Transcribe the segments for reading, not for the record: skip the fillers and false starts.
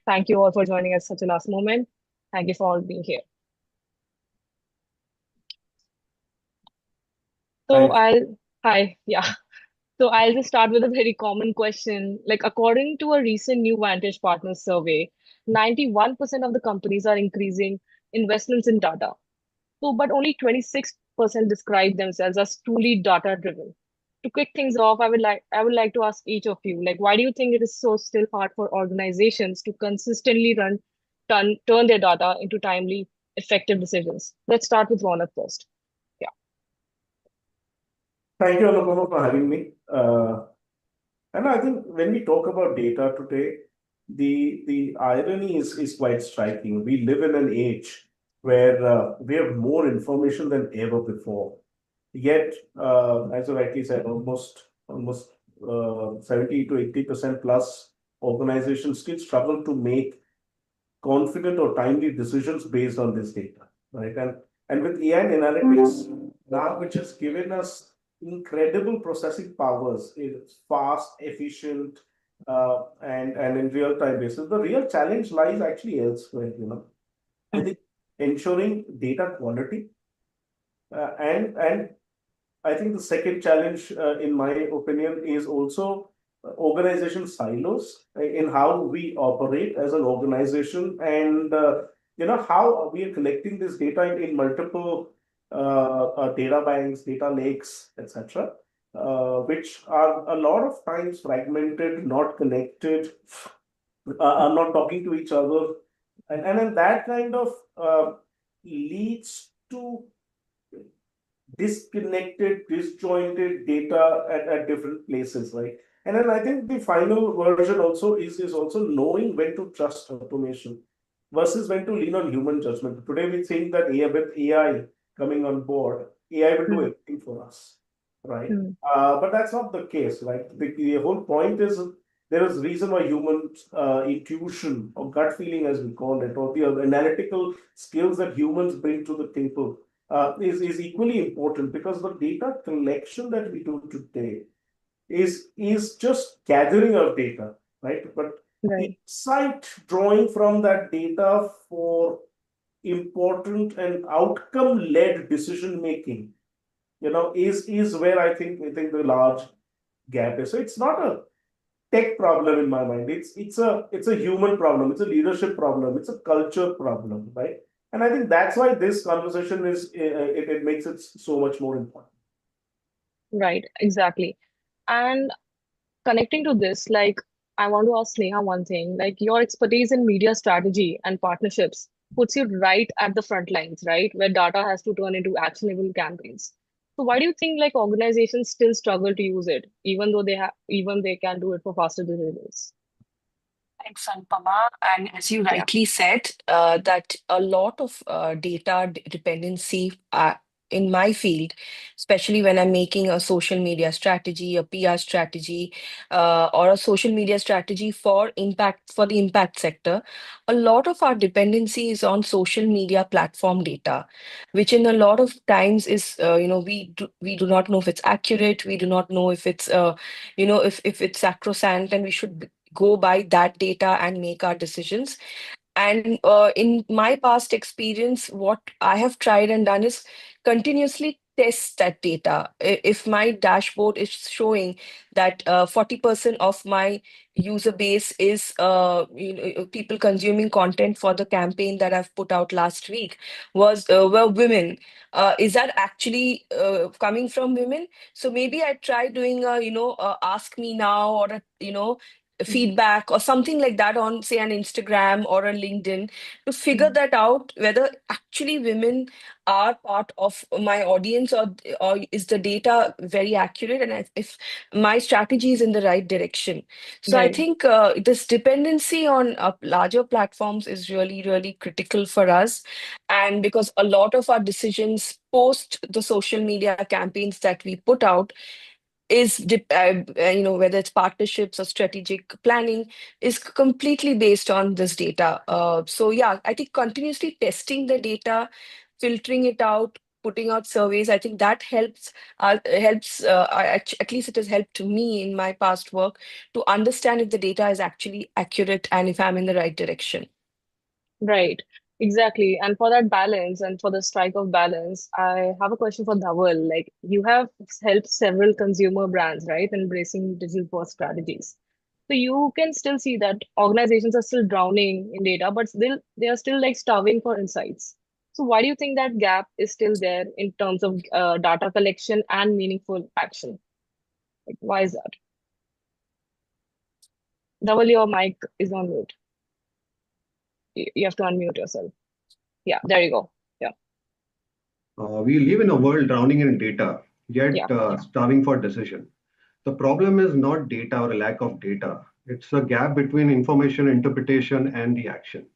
Thank you all for joining us such a last moment. Thank you for all being here. So Thank I'll, hi, yeah. So I'll just start with a very common question. Like according to a recent New Vantage Partners survey, 91% of the companies are increasing investments in data. So, but only 26% describe themselves as truly data driven. To kick things off, I would like to ask each of you, like, why do you think it is so still hard for organizations to consistently turn their data into timely, effective decisions? Let's start with Ronak first. Yeah. thank you, Anupama, for having me. And I think when we talk about data today, the irony is quite striking. We live in an age where we have more information than ever before. Yet, as you rightly said, almost 70 to 80% plus organizations still struggle to make confident or timely decisions based on this data, right? And with AI and analytics now, which has given us incredible processing powers, it's fast, efficient, and in real time basis. The real challenge lies actually elsewhere. I think ensuring data quality, and I think the second challenge, in my opinion, is also organization silos in how we operate as an organization, and how we are collecting this data in multiple data banks, data lakes, etc., which are a lot of times fragmented, not connected, are not talking to each other, and then that kind of leads to disconnected, disjointed data at different places, right? And then I think the final version also is also knowing when to trust automation versus when to lean on human judgment. Today we think that with AI coming on board, AI will do Hmm. everything for us, right? Hmm. But that's not the case. Like the whole point is there is reason why human intuition or gut feeling, as we call it, or the analytical skills that humans bring to the table is equally important, because the data collection that we do today is just gathering of data, right? But Right. insight drawing from that data for important and outcome-led decision making, is where I think the large gap is. So it's not a tech problem in my mind. It's a human problem. It's a leadership problem. It's a culture problem, right? And I think that's why this conversation it makes it so much more important. Right. Exactly. And connecting to this, like, I want to ask Sneha one thing. Like, your expertise in media strategy and partnerships puts you right at the front lines, right? Where data has to turn into actionable campaigns. So why do you think like organizations still struggle to use it, even they can do it for faster decisions? Thanks, Anupama. And as you Yeah. rightly said, that a lot of data dependency in my field, especially when I'm making a social media strategy, a PR strategy, or a social media strategy for the impact sector, a lot of our dependency is on social media platform data, which in a lot of times is, we do not know if it's accurate, we do not know if it's, if it's sacrosanct, and we should go by that data and make our decisions. And in my past experience, what I have tried and done is continuously test that data. If my dashboard is showing that 40% of my user base is people consuming content for the campaign that I've put out last week were women. Is that actually coming from women? So maybe I try doing a ask me now, or Mm. feedback or something like that on, say, an Instagram or a LinkedIn, to figure Mm. that out whether actually women are part of my audience, or is the data very accurate, and if my strategy is in the right direction. So I Right. think this dependency on larger platforms is really, really critical for us. And because a lot of our decisions post the social media campaigns that we put out whether it's partnerships or strategic planning, is completely based on this data. So yeah, I think continuously testing the data, filtering it out, putting out surveys. I think that at least it has helped me in my past work to understand if the data is actually accurate and if I'm in the right direction. Right, exactly. And for that balance and for the strike of balance, I have a question for Dhaval. Like, you have helped several consumer brands, right, embracing digital first strategies. So you can still see that organizations are still drowning in data, but still they are still like starving for insights. So why do you think that gap is still there in terms of data collection and meaningful action? Like, why is that? Dhaval, your mic is on mute. You have to unmute yourself. Yeah, there you go. Yeah, We live in a world drowning in data, yet yeah. starving for decision. The problem is not data or a lack of data. It's a gap between information interpretation and the action.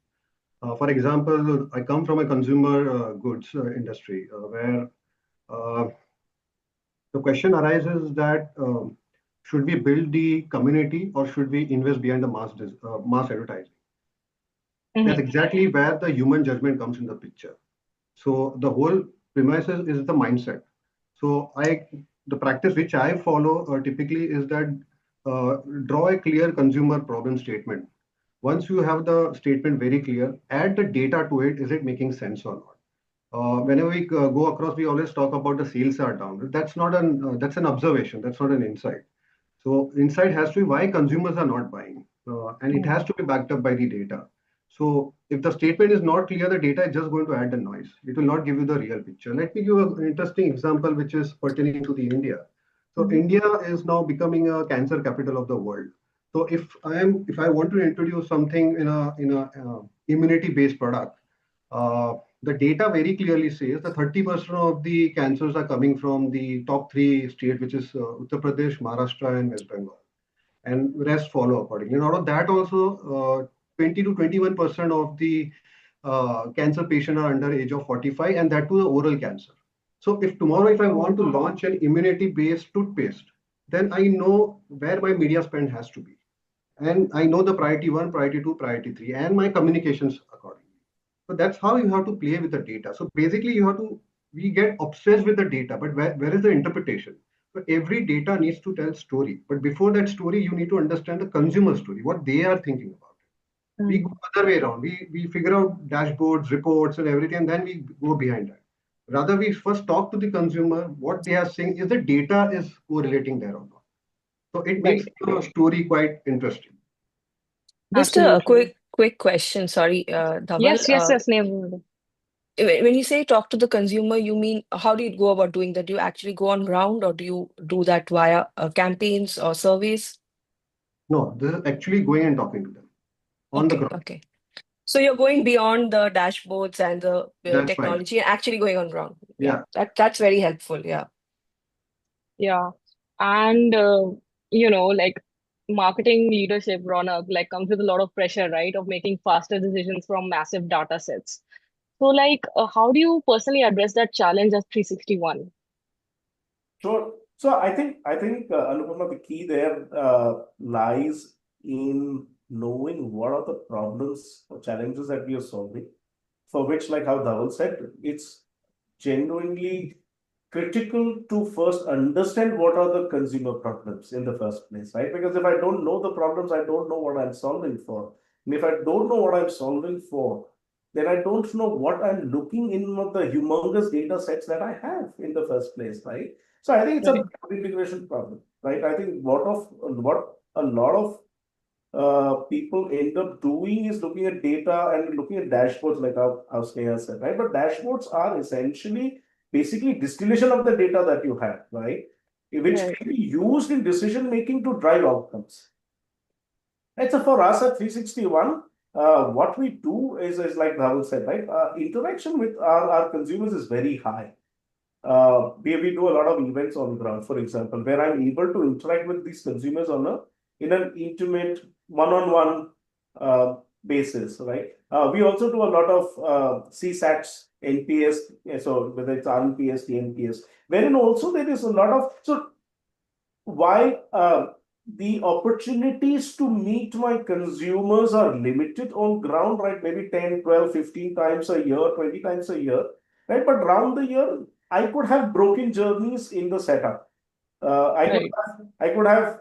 For example, I come from a consumer goods industry where uh, the question arises that should we build the community or should we invest behind the mass advertising? That's Mhm. exactly where the human judgment comes in the picture. So the whole premise is the mindset. So the practice which I follow typically is that draw a clear consumer problem statement. Once you have the statement very clear, add the data to it. Is it making sense or not? Whenever we go across, we always talk about the sales are down. That's an observation. That's not an insight. So insight has to be why consumers are not buying, and it has to be backed up by the data. So if the statement is not clear, the data is just going to add the noise. It will not give you the real picture. Let me give an interesting example, which is pertaining to the India. So Mhm. India is now becoming a cancer capital of the world. So if I want to introduce something in a immunity-based product, uh, the data very clearly says that 30% of the cancers are coming from the top three states, which is Uttar Pradesh, Maharashtra, and West Bengal, and rest follow accordingly. And out of that, also 20 to 21% of the cancer patients are under age of 45, and that too the oral cancer. So if tomorrow, if I want to launch an immunity-based toothpaste, then I know where my media spend has to be, and I know the priority one, priority two, priority three, and my communications accordingly. So that's how you have to play with the data. So basically, we get obsessed with the data, but where is the interpretation? So every data needs to tell story. But before that story, you need to understand the consumer story, what they are thinking about it. We go Mhm. other way around. We figure out dashboards, reports, and everything, and then we go behind that. Rather, we first talk to the consumer, what they are saying, is the data is correlating there or not. So it makes Right. the story quite interesting. Just a Absolutely. quick question, sorry, Dhaval. Yes, yes, yes, Neha. When you say talk to the consumer, you mean how do you go about doing that? Do you actually go on ground or do you do that via campaigns or surveys? No, this is actually going and talking to them on the Okay, ground. okay. So you're going beyond the dashboards and the That's right. technology and actually going on ground. Yeah, Yeah. that's very helpful. Yeah. Yeah. And like marketing leadership, Ronak, like comes with a lot of pressure, right? Of making faster decisions from massive data sets. So like how do you personally address that challenge at 361? Sure. So I think Anupama, the key there lies in knowing what are the problems or challenges that we are solving, for which, like how Dhaval said, it's genuinely critical to first understand what are the consumer problems in the first place, right? Because if I don't know the problems, I don't know what I'm solving for. And if I don't know what I'm solving for, then I don't know what I'm looking in the humongous data sets that I have in the first place, right? So I think it's a Right. integration problem, right? I think what a lot of people end up doing is looking at data and looking at dashboards, like how Sneha said, right? But dashboards are essentially basically distillation of the data that you have, right? Which Right. can be used in decision making to drive outcomes. Right. So for us at 361, what we do is like Dhaval said, right? Interaction with our consumers is very high. We do a lot of events on ground, for example, where I'm able to interact with these consumers in an intimate one-on-one basis, right? We also do a lot of CSATs, NPS, so whether it's RNPS, TNPS, wherein also there is a lot of so while the opportunities to meet my consumers are limited on ground, right? Maybe 10, 12, 15 times a year, 20 times a year, right? But around the year, I could have broken journeys in the setup. Right. I could have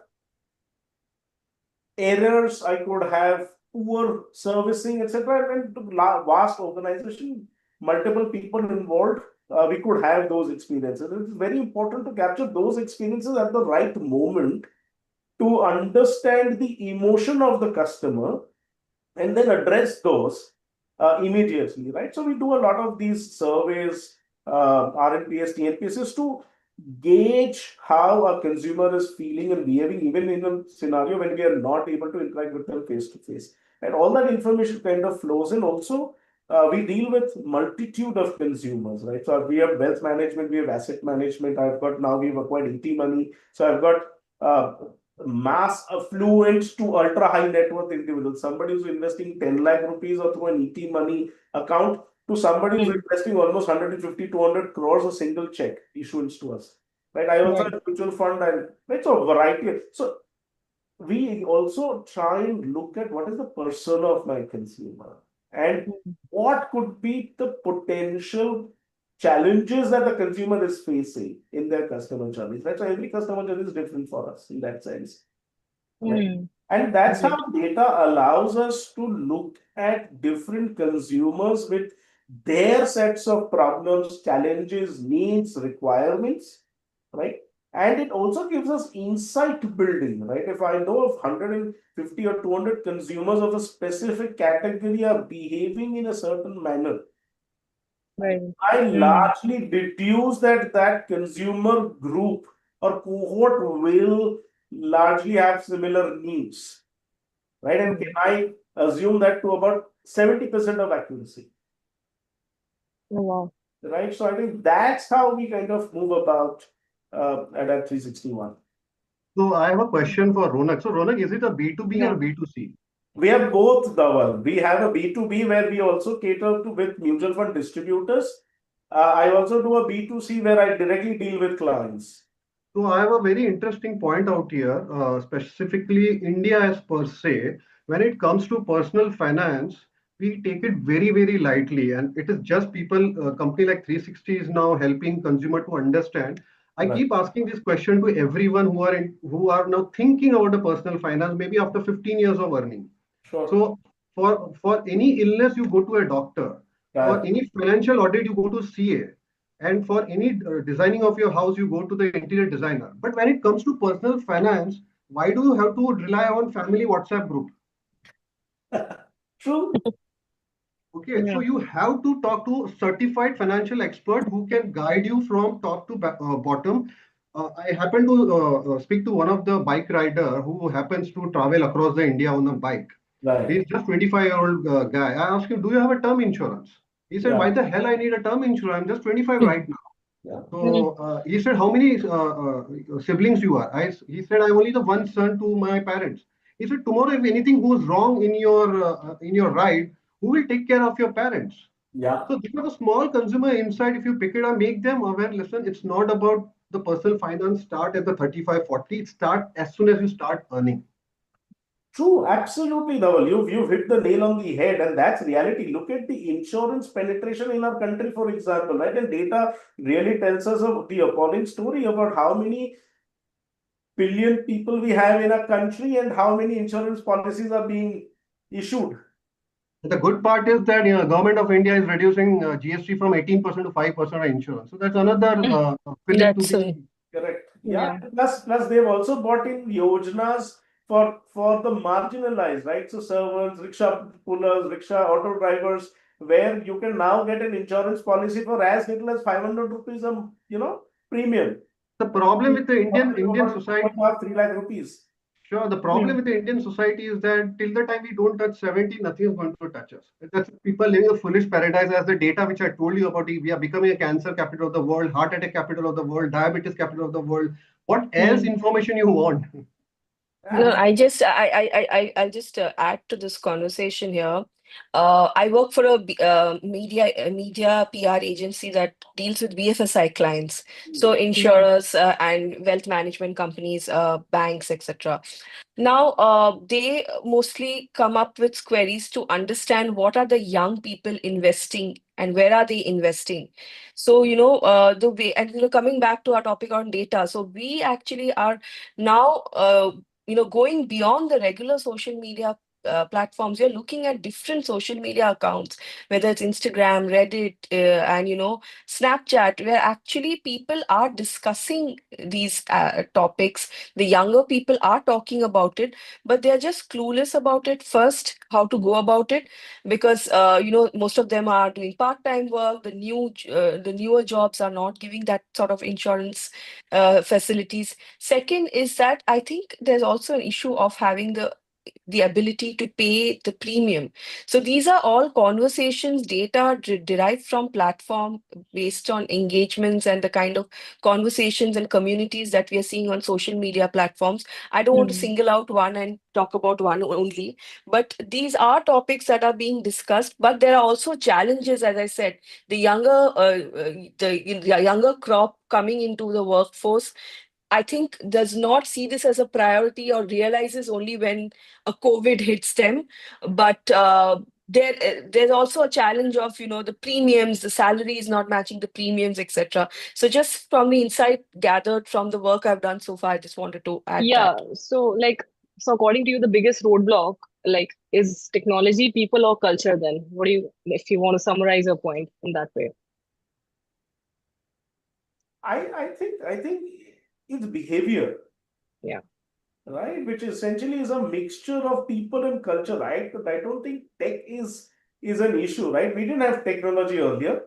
errors, I could have poor servicing, etc. And vast organization, multiple people involved, we could have those experiences. It is very important to capture those experiences at the right moment to understand the emotion of the customer and then address those immediately, right? So we do a lot of these surveys, RNPS, TNPS, to gauge how a consumer is feeling and behaving, even in a scenario when we are not able to interact with them face to face. And all that information kind of flows in. Also, we deal with multitude of consumers, right? So we have wealth management, we have asset management. I've got now we've acquired ET money, so I've got mass affluent to ultra high net worth individuals. Somebody who's investing 10 lakh rupees or through an ET money account to somebody who's Hmm. investing almost 150, 200 crores a single check issuance to us. Right. I also Right. have mutual fund and right. So a variety. So we also try and look at what is the persona of my consumer and Hmm. what could be the potential challenges that the consumer is facing in their customer journeys. Right. So every customer journey is different for us in that sense. Right. Hmm. And that's Right. how data allows us to look at different consumers with their sets of problems, challenges, needs, requirements, right? And it also gives us insight building, right? If I know of 150 or 200 consumers of a specific category are behaving in a certain manner, Right. I Hmm. largely deduce that that consumer group or cohort will largely have similar needs, right? And can Hmm. I assume that to about 70% of accuracy, Oh, wow. right? So I think that's how we kind of move about at 361. So I have a question for Ronak. So Ronak, is it a B2B or Yeah. B2C? We have both, Dhaval. We have a B2B where we also cater to with mutual fund distributors. I also do a B2C where I directly deal with clients. So I have a very interesting point out here, specifically India as per se. When it comes to personal finance, we take it very, very lightly, and it is just people. Company like 360 is now helping consumer to understand. I Right. keep asking this question to everyone who are now thinking about a personal finance, maybe after 15 years of earning. Sure. So for any illness, you go to a doctor. For Right. any financial audit, you go to CA. And for any designing of your house, you go to the interior designer. But when it comes to personal finance, why do you have to rely on family WhatsApp group? True. Okay, so Yeah. you have to talk to certified financial expert who can guide you from top to bottom. I happen to speak to one of the bike rider who happens to travel across the India on a bike. Right. He's just 25-year-old guy. I asked him, "Do you have a term insurance?" He said, Yeah. "Why the hell I need a term insurance? I'm just 25 right now." Yeah. Hmm. So he said, "How many siblings you are?" He said, "I'm only the one son to my parents." He said, "Tomorrow, if anything goes wrong in your ride, who will take care of your parents?" Yeah. So this was a small consumer insight. If you pick it up, make them aware. Listen, it's not about the personal finance start at the 35, 40. It start as soon as you start earning. True, absolutely, Dhaval. You've hit the nail on the head, and that's reality. Look at the insurance penetration in our country, for example, right? And data really tells us of the appalling story about how many billion people we have in our country and how many insurance policies are being issued. The good part is that government of India is reducing GST from 18% to 5% on insurance. So that's another fillip to That's be. Correct. Yeah. Yeah. Plus they've also brought in yojanas for the marginalized, right? So servants, rickshaw pullers, rickshaw auto drivers, where you can now get an insurance policy for as little as 500 rupees a premium. The problem with the Indian About society. 3 lakh rupees. Sure. The Hmm. problem with the Indian society is that till the time we don't touch 70, nothing is going to touch us. That's people living a foolish paradise. As the data which I told you about, we are becoming a cancer capital of the world, heart attack capital of the world, diabetes capital of the world. What else Hmm. information you want? No, Absolutely. I'll just add to this conversation here. I work for a media PR agency that deals with BFSI clients, so Yeah. insurers and wealth management companies, banks, etc. Now, they mostly come up with queries to understand what are the young people investing and where are they investing. So the way, and coming back to our topic on data, so we actually are now going beyond the regular social media platforms. You're looking at different social media accounts, whether it's Instagram, Reddit, and Snapchat, where actually people are discussing these topics. The younger people are talking about it, but they're just clueless about it first, how to go about it, because most of them are doing part-time work. The newer jobs are not giving that sort of insurance facilities. Second is that I think there's also an issue of having the ability to pay the premium. So these are all conversations, data derived from platform based on engagements and the kind of conversations and communities that we are seeing on social media platforms. I don't want to Hmm. single out one and talk about one only, but these are topics that are being discussed. But there are also challenges, as I said, the younger crop coming into the workforce, I think, does not see this as a priority or realizes only when a COVID hits them. But there's also a challenge of the premiums, the salary is not matching the premiums, etc. So just from the insight gathered from the work I've done so far, I just wanted to add Yeah. that. So according to you, the biggest roadblock, is technology, people, or culture then? What do you, if you want to summarize your point in that way? I think it's behavior, Yeah. right? Which essentially is a mixture of people and culture, right? But I don't think tech is an issue, right? We didn't have technology earlier,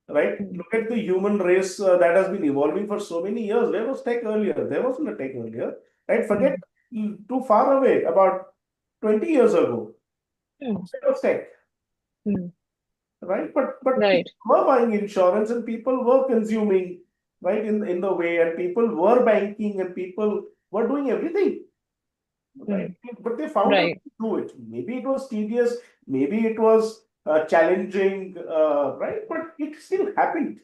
right? Mm. Look at the human race that has been evolving for so many years. Where was tech earlier? There wasn't a tech earlier, right? Forget Mm. too far away, about 20 years ago. Mm. Where was tech, Mm. right? But Right. people were buying insurance and people were consuming, right, in the way, and people were banking and people were doing everything, right? Mm. But they found a way Right. to do it. Maybe it was tedious, maybe it was challenging, right? But it still happened,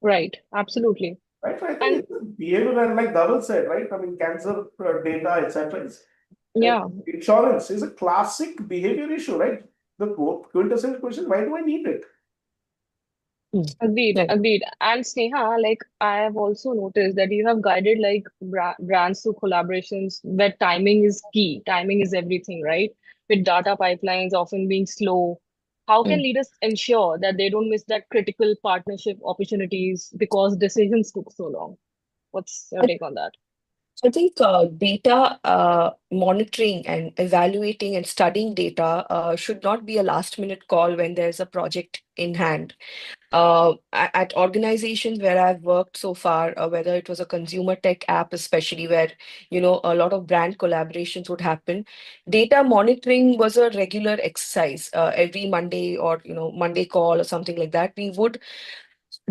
Right. Absolutely. right? So I think And it's behavior, and like Dhaval said, right? I mean, cancer data, etc. Uh, yeah, Insurance is a classic behavior issue, right? The quintessential question: why do I need it? Mm. agreed, Right. agreed. And Sneha, I have also noticed that you have guided brands to collaborations where timing is key. Timing is everything, right? With data pipelines often being slow. How can Mm. leaders ensure that they don't miss that critical partnership opportunities because decisions took so long? What's your take on that? I think data monitoring and evaluating and studying data should not be a last minute call when there's a project in hand. At organizations where I've worked so far, whether it was a consumer tech app, especially where, a lot of brand collaborations would happen, data monitoring was a regular exercise. Every Monday or, Monday call or something like that, we would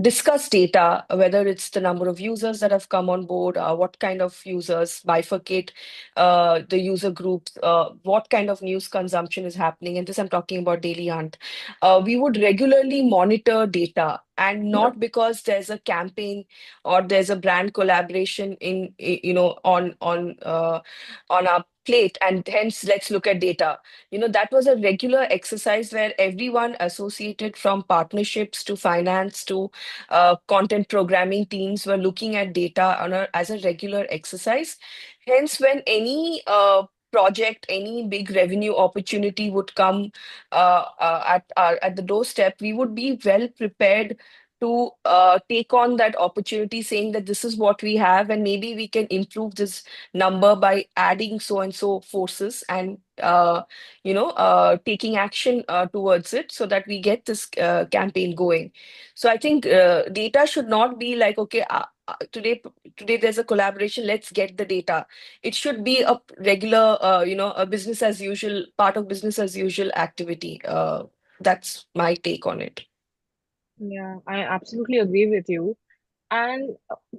discuss data, whether it's the number of users that have come on board, what kind of users, bifurcate the user groups, what kind of news consumption is happening. And this I'm talking about daily hunt. We would regularly monitor data, and Yeah. not because there's a campaign or there's a brand collaboration on our plate, and hence let's look at data. That was a regular exercise where everyone associated, from partnerships to finance to content programming teams, were looking at data as a regular exercise. Hence, when any project, any big revenue opportunity would come at the doorstep, we would be well prepared to take on that opportunity, saying that this is what we have, and maybe we can improve this number by adding so and so forces, and taking action towards it, so that we get this campaign going. So I think data should not be like, okay, today there's a collaboration, let's get the data. It should be a regular, a business as usual, part of business as usual activity. That's my take on it. Yeah, I absolutely agree with you. And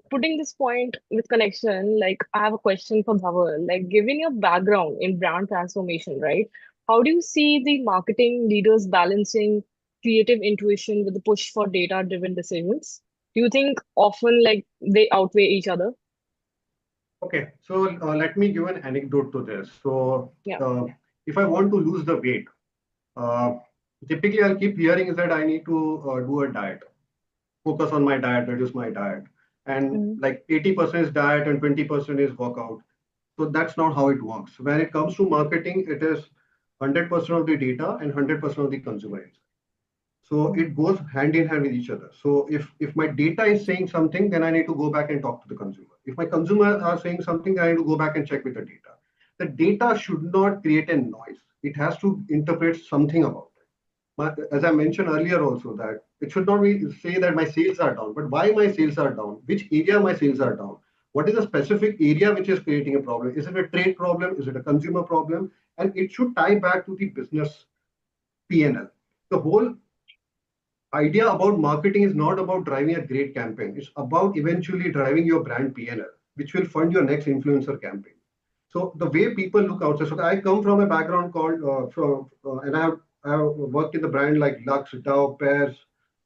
putting this point with connection, I have a question for Dhaval. Given your background in brand transformation, right? How do you see the marketing leaders balancing creative intuition with the push for data-driven decisions? Do you think often they outweigh each other? Okay, so let me give an anecdote to this. So Yeah. if I want to lose the weight, uh, typically I'll keep hearing is that I need to do a diet, focus on my diet, reduce my diet. And Mm. like 80% is diet and 20% is workout. So that's not how it works. When it comes to marketing, it is 100% of the data and 100% of the consumer insight. So Mm. it goes hand in hand with each other. So if my data is saying something, then I need to go back and talk to the consumer. If my consumers are saying something, then I need to go back and check with the data. The data should not create a noise. It has to interpret something about it. As I mentioned earlier also that it should not be say that my sales are down, but why my sales are down, which area my sales are down, what is the specific area which is creating a problem? Is it a trade problem? Is it a consumer problem? And it should tie back to the business P&L. The whole idea about marketing is not about driving a great campaign. It's about eventually driving your brand P&L, which will fund your next influencer campaign. So the way people look outside. So I come from a background called and I have worked in the brand like Lux, Dove, Pears.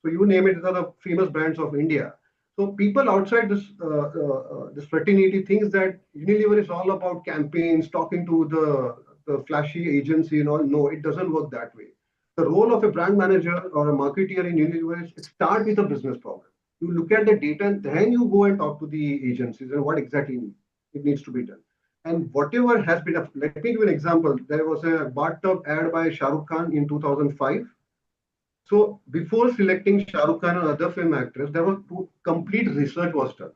So you name it, these are the famous brands of India. So people outside this fraternity thinks that Unilever is all about campaigns, talking to the flashy agency and all. No, it doesn't work that way. The role of a brand manager or a marketer in Unilever is it start with a business problem. You look at the data and then you go and talk to the agencies and what exactly it needs to be done. And whatever has been, let me give you an example. There was a bathtub ad by Shah Rukh Khan in 2005. So before selecting Shah Rukh Khan and other film actors, there was complete research was done.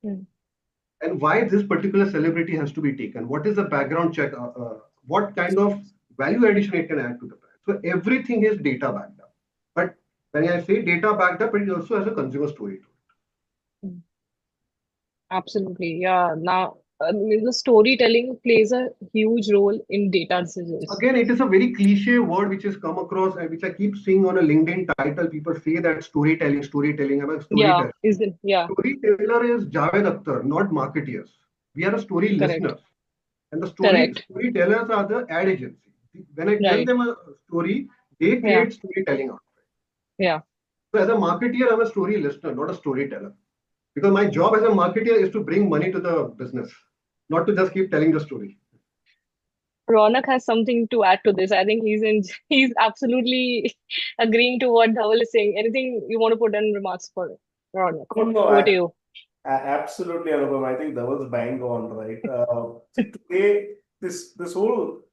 Mm. And why this particular celebrity has to be taken? What is the background check? What kind of value addition it can add to the brand? So everything is data backed up. But when I say data backed up, it also has a consumer story to it. Mm. Absolutely. Yeah. Now, I mean, the storytelling plays a huge role in data decisions. Again, it is a very cliche word which has come across and which I keep seeing on a LinkedIn title. People say that storytelling, storytelling. I'm a Yeah. storyteller. Is it? Yeah. Storyteller is Javed Akhtar, not marketeers. We are a story Correct. listeners. And the Correct. storytellers are the ad agency. When I tell Right. them a story, they Yeah. create storytelling out of it. Yeah. So as a marketeer, I'm a story listener, not a storyteller. Because my Mm. job as a marketeer is to bring money to the business, not to just keep telling the story. Ronak has something to add to this. I think he's absolutely agreeing to what Dhaval is saying. Anything you want to put in remarks for Ronak? No, no, Over to you. absolutely, Anupam. I think that was bang on, right? See, today, this whole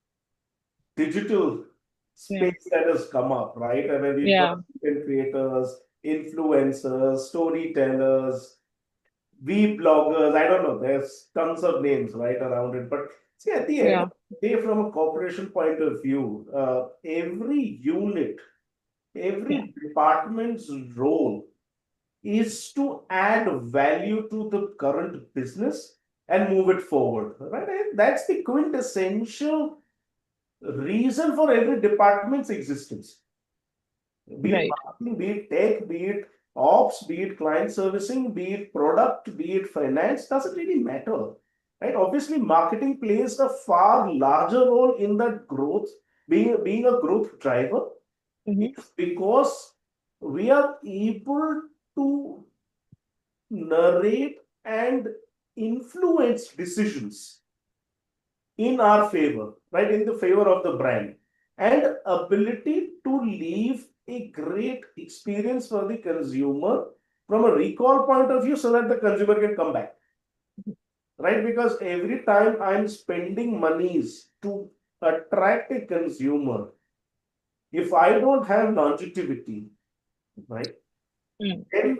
digital Yeah. space that has come up, right? I mean, we've got Yeah. content creators, influencers, storytellers, we bloggers, I don't know, there's tons of names right around it. But see, at the end Yeah. of the day, from a corporation point of view, every unit, Yeah. every department's role is to add value to the current business and move it forward, right? And that's the quintessential reason for every department's existence. Be it Right. marketing, be it tech, be it ops, be it client servicing, be it product, be it finance, doesn't really matter. Right? Obviously, marketing plays a far larger role in that growth, being a growth driver. Mm-hmm. It's because we are able to narrate and influence decisions in our favor, right? In the favor of the brand, and ability to leave a great experience for the consumer from a recall point of view so that the consumer can come back, right? Because every time I'm spending monies to attract a consumer, if I don't have longevity, right? Mm. Then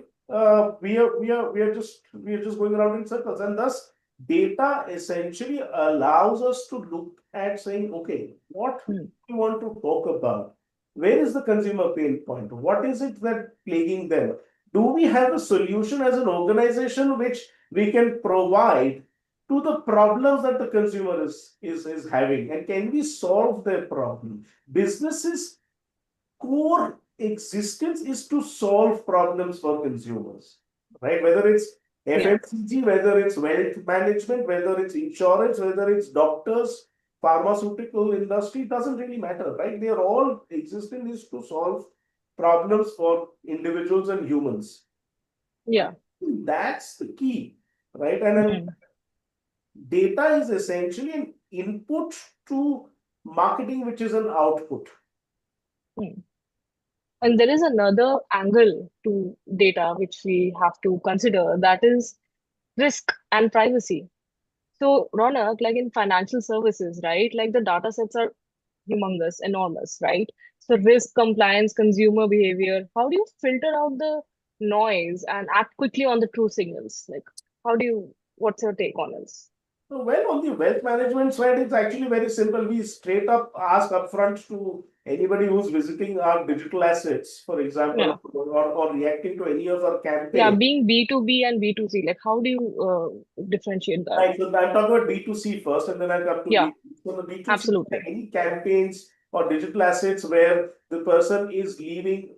we are just going around in circles, and thus data essentially allows us to look at saying, okay, what Mm. we want to talk about, where is the consumer pain point, what is it that plaguing them, do we have a solution as an organization which we can provide to the problems that the consumer is having, and can we solve their problem? Businesses core existence is to solve problems for consumers, right? Whether it's Yeah. FMCG, whether it's wealth management, whether it's insurance, whether it's doctors, pharmaceutical industry, doesn't really matter, right? They are all existing is to solve problems for individuals and humans. Yeah. That's the key, right? And then Mm. data is essentially an input to marketing, which is an output. Mm. And there is another angle to data which we have to consider, that is risk and privacy. So, Ronak, like in financial services, right? Like the data sets are humongous, enormous, right? So, risk, compliance, consumer behavior. How do you filter out the noise and act quickly on the true signals? Like, what's your take on this? So, well, on the wealth management side, it's actually very simple. We straight up ask upfront to anybody who's visiting our digital assets, for Yeah. example, or reacting to any of our Yeah, campaigns. being B2B and B2C, like how do you differentiate that? Right. So I'm talking about B2C first, and then I'll come to Yeah, B2C. So the B2C, absolutely. any campaigns or digital assets where the person is leaving,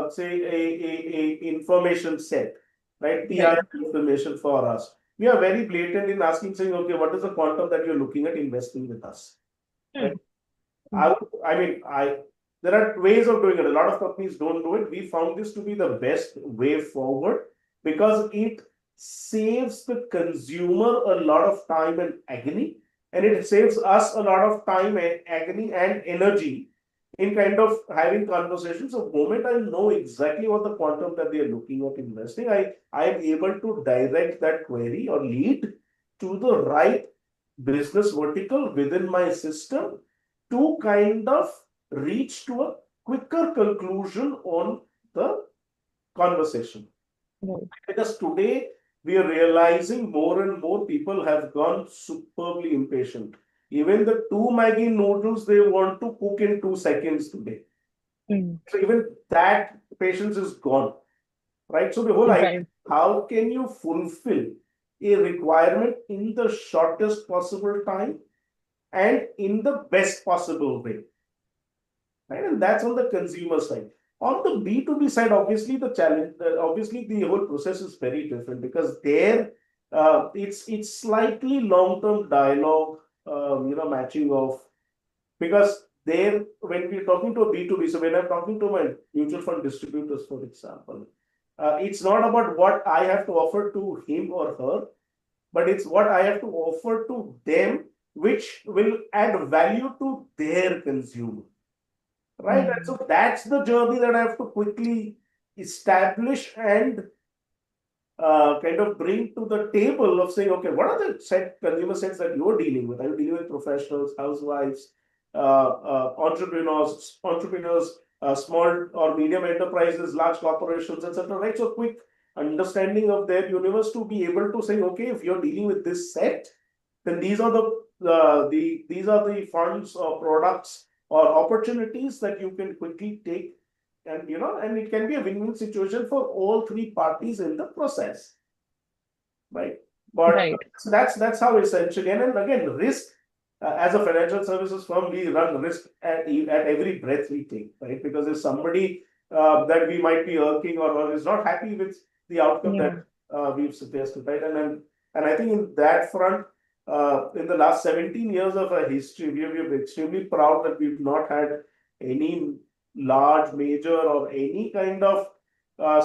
say, a information set, right? PI Right. information for us. We are very blatant in asking, saying, okay, what is the quantum that you're looking at investing with us, right? Hmm. I would, I mean, there are ways of doing it. A lot of companies don't do it. We found this to be the best way forward because it saves the consumer a lot of time and agony, and it saves us a lot of time and agony and energy in kind of having conversations. The moment I know exactly what the quantum that they are looking at investing, I am able to direct that query or lead to the right business vertical within my system to kind of reach to a quicker conclusion on the conversation. Right. Because today we are realizing more and more people have gone superbly impatient. Even the two Maggi noodles they want to cook in 2 seconds today. Hmm. So even that patience is gone, right? So the whole idea, Right. how can you fulfill a requirement in the shortest possible time and in the best possible way, right? And that's on the consumer side. On the B2B side, obviously the challenge, obviously the whole process is very different because there it's slightly long-term dialogue, matching of because there when we're talking to a B2B, so when I'm talking to my mutual fund distributors, for example, it's not about what I have to offer to him or her, but it's what I have to offer to them, which will add value to their consumer, right? And Hmm. so that's the journey that I have to quickly establish and kind of bring to the table of saying, okay, what are the consumer sets that you're dealing with? Are you dealing with professionals, housewives, entrepreneurs, small or medium enterprises, large corporations, etc. Right? So quick understanding of their universe to be able to say, okay, if you're dealing with this set, then these are the funds or products or opportunities that you can quickly take, and it can be a win-win situation for all three parties in the process, right? But Right. that's how essentially, and then again, risk, as a financial services firm, we run risk at every breath we take, right? Because if somebody that we might be irking or is not happy with the outcome that Yeah. we've suggested, right? And I think in that front, in the last 17 years of our history, we're extremely proud that we've not had any large, major, or any kind of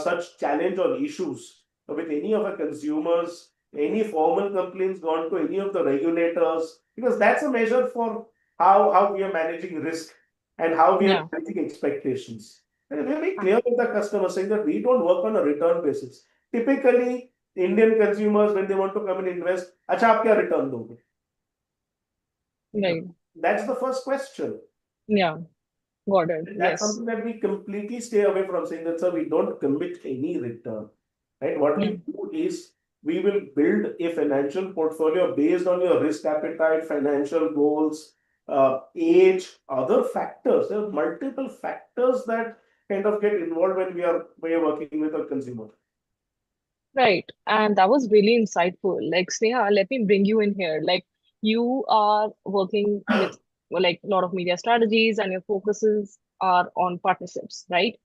such challenge or issues with any of our consumers, any formal complaints gone to any of the regulators, because that's a measure for how we are managing risk and how we are Yeah. managing expectations. And we're very clear with the customer saying that we don't work on a return basis. Typically, Indian consumers, when they want to come and invest, अच्छा आप क्या return दोगे? Right. That's the first question. Yeah. Got it. That's Yes. something that we completely stay away from, saying that, sir, we don't commit any return. Right? What Yeah. we do is we will build a financial portfolio based on your risk appetite, financial goals, age, other factors. There are multiple factors that kind of get involved when we are working with a consumer. Right. And that was really insightful. Like, Sneha, let me bring you in here. Like, you are working with like a lot of media strategies and your focuses are on partnerships, right?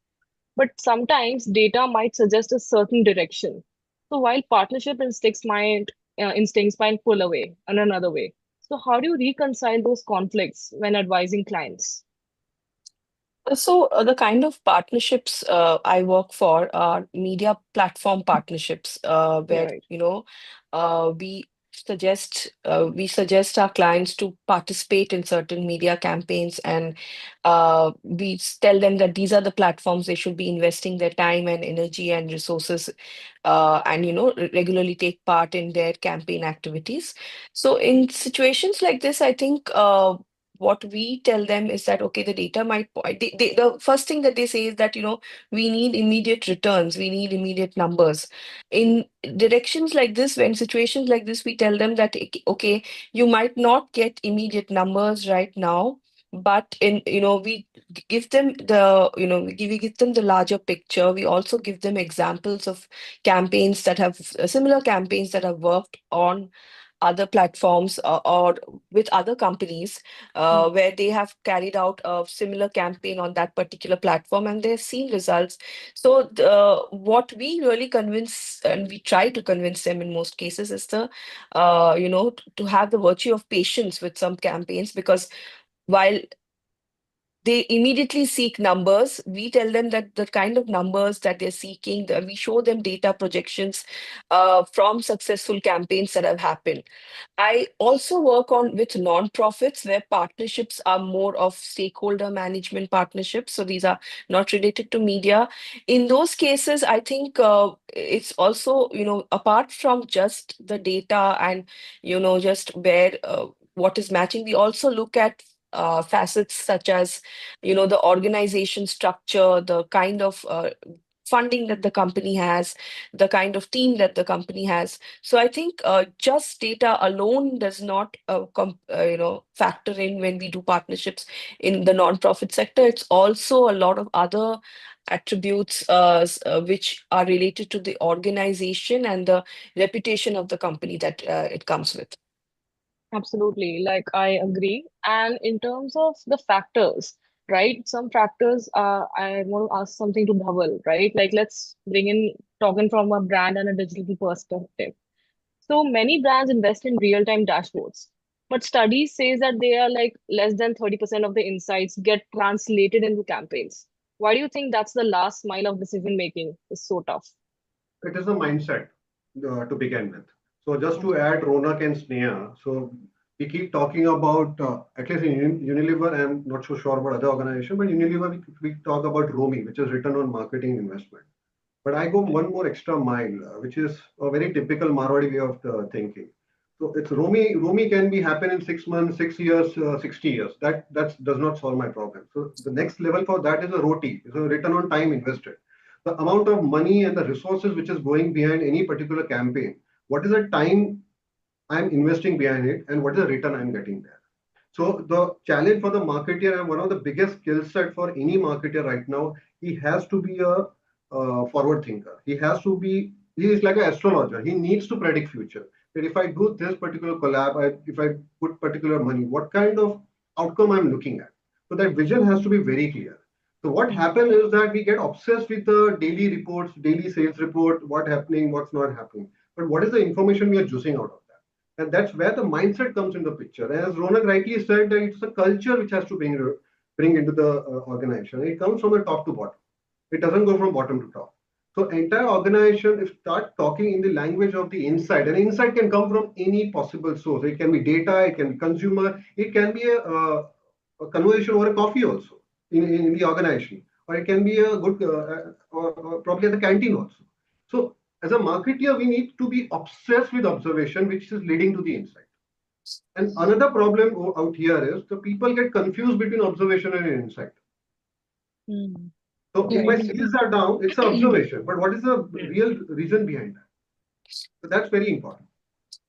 But sometimes data might suggest a certain direction. So while partnership instincts might pull away in another way. So how do you reconcile those conflicts when advising clients? So the kind of partnerships I work for are media platform partnerships, where Right. we we suggest our clients to participate in certain media campaigns, and tell them that these are the platforms they should be investing their time and energy and resources, and regularly take part in their campaign activities. So in situations like this, I think what we tell them is that, okay, the data might the first thing that they say is that, we need immediate returns, we need immediate numbers. In directions like this, when situations like this, we tell them that, okay, you might not get immediate numbers right now, but we give them we give them the larger picture. We also give them examples of campaigns that have similar campaigns that have worked on other platforms, or with other companies, Hmm. where they have carried out a similar campaign on that particular platform and they've seen results. So what we really convince, and we try to convince them in most cases, is to have the virtue of patience with some campaigns, because while they immediately seek numbers, we tell them that the kind of numbers that they're seeking, we show them data projections from successful campaigns that have happened. I also work on with nonprofits where partnerships are more of stakeholder management partnerships. So these are not related to media. In those cases, I think it's also, apart from just the data and, just where what is matching, we also look at facets such as, the organization structure, the kind of funding that the company has, the kind of team that the company has. So I think just data alone does not factor in when we do partnerships in the nonprofit sector. It's also a lot of other attributes which are related to the organization and the reputation of the company that it comes with. Absolutely. Like, I agree. And in terms of the factors, right? Some factors, I want to ask something to Dhaval, right? Like, let's bring in talking from a brand and a digital perspective. So many brands invest in real-time dashboards, but studies says that they are like less than 30% of the insights get translated into campaigns. Why do you think that's the last mile of decision making is so tough? It is a mindset to begin with. So just to Okay. add Ronak and Sneha, so we keep talking about at least in Unilever. I'm not so sure about other organization, but Unilever we talk about ROMI, which is return on marketing investment. But I go one more extra mile, which is a very typical Marwadi way of thinking. So it's Romi. Romi can be happen in 6 months, 6 years, 60 years. That does not solve my problem. So the next level for that is a ROTI, is a return on time invested. The amount of money and the resources which is going behind any particular campaign. What is the time I'm investing behind it, and what is the return I'm getting there? So the challenge for the marketer, and one of the biggest skill set for any marketer right now, he has to be a forward thinker. He is like an astrologer. He needs to predict future. That if I do this particular collab, if I put particular money, what kind of outcome I'm looking at. So that vision has to be very clear. So what Hmm. happens is that we get obsessed with the daily reports, daily sales report, what happening, what's not happening. But what is the information we are juicing out of that? And that's where the mindset comes into the picture. And as Ronak rightly said, that it's a culture which has to bring into the organization. It comes from the top to bottom. It doesn't go from bottom to top. So entire organization, if start talking in the language of the insight, and insight can come from any possible source. It can be data, it can be consumer, it can be a conversation over a coffee also in the organization, or it can be a good, or probably at the canteen also. So as a marketer, we need to be obsessed with observation, which is leading to the insight. And another problem out here is the people get confused between observation and insight. Hmm. So if my Right. sales are down, it's an observation. But what is the Mm. real reason behind that? So that's very important.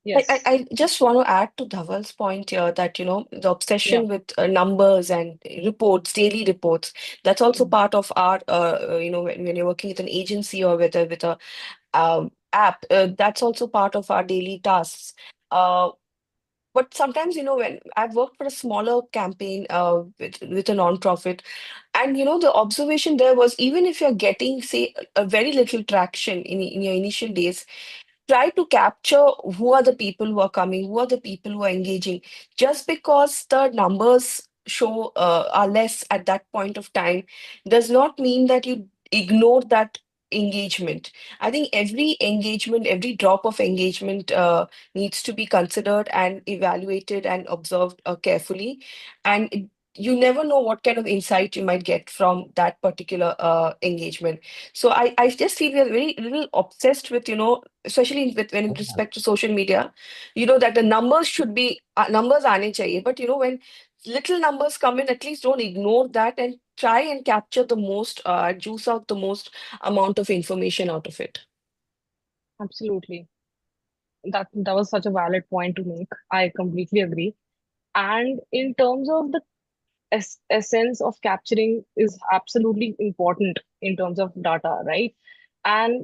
Yes. I just want to add to Dhaval's point here that, the Yeah. obsession with numbers and reports, daily reports, that's also Hmm. part of our, when you're working with an agency or with a app, that's also part of our daily tasks. Uh, but sometimes, when I've worked for a smaller campaign with a nonprofit, and, the observation there was, even if you're getting, say, a very little traction in your initial days, try to capture who are the people who are coming, who are the people who are engaging. Just because the numbers show are less at that point of time does not mean that you ignore that engagement. I think every engagement, every drop of engagement needs to be considered and evaluated and observed carefully. And you never know what kind of insight you might get from that particular engagement. So I just feel we are very little obsessed with, especially with when in respect to social media, that the numbers should be numbers aane chahiye. But when little numbers come in, at least don't ignore that and try and capture the most, juice out the most amount of information out of it. Absolutely. That was such a valid point to make. I completely agree. And in terms of the essence of capturing is absolutely important in terms of data, right? And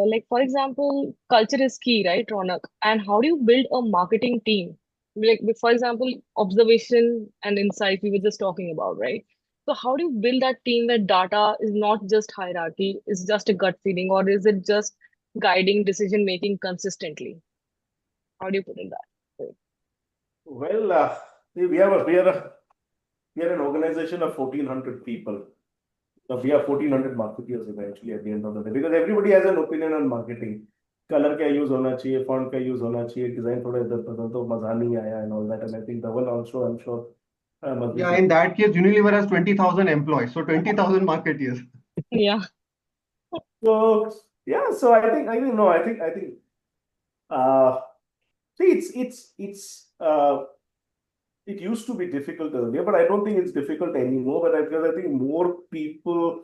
like for example, culture is key, right, Ronak? And how do you build a marketing team? Like for example, observation and insight we were just talking about, right? So how do you build that team where data is not just hierarchy, is just a gut feeling, or is it just guiding decision making consistently? How do you put it that way? Well, we are an organization of 1,400 people. We have 1,400 marketeers eventually at the end of the day because everybody has an opinion on marketing. Color क्या use होना चाहिए, font क्या use होना चाहिए, design थोड़ा इधर उधर तो मजा नहीं आया and all that. And I think Dhaval also, I'm sure, must be. Yeah, in that case, Unilever has 20,000 employees, so 20,000 marketeers. Yeah, So yeah, so I think uh see it used to be difficult earlier, but I don't think it's difficult anymore. Because I think more people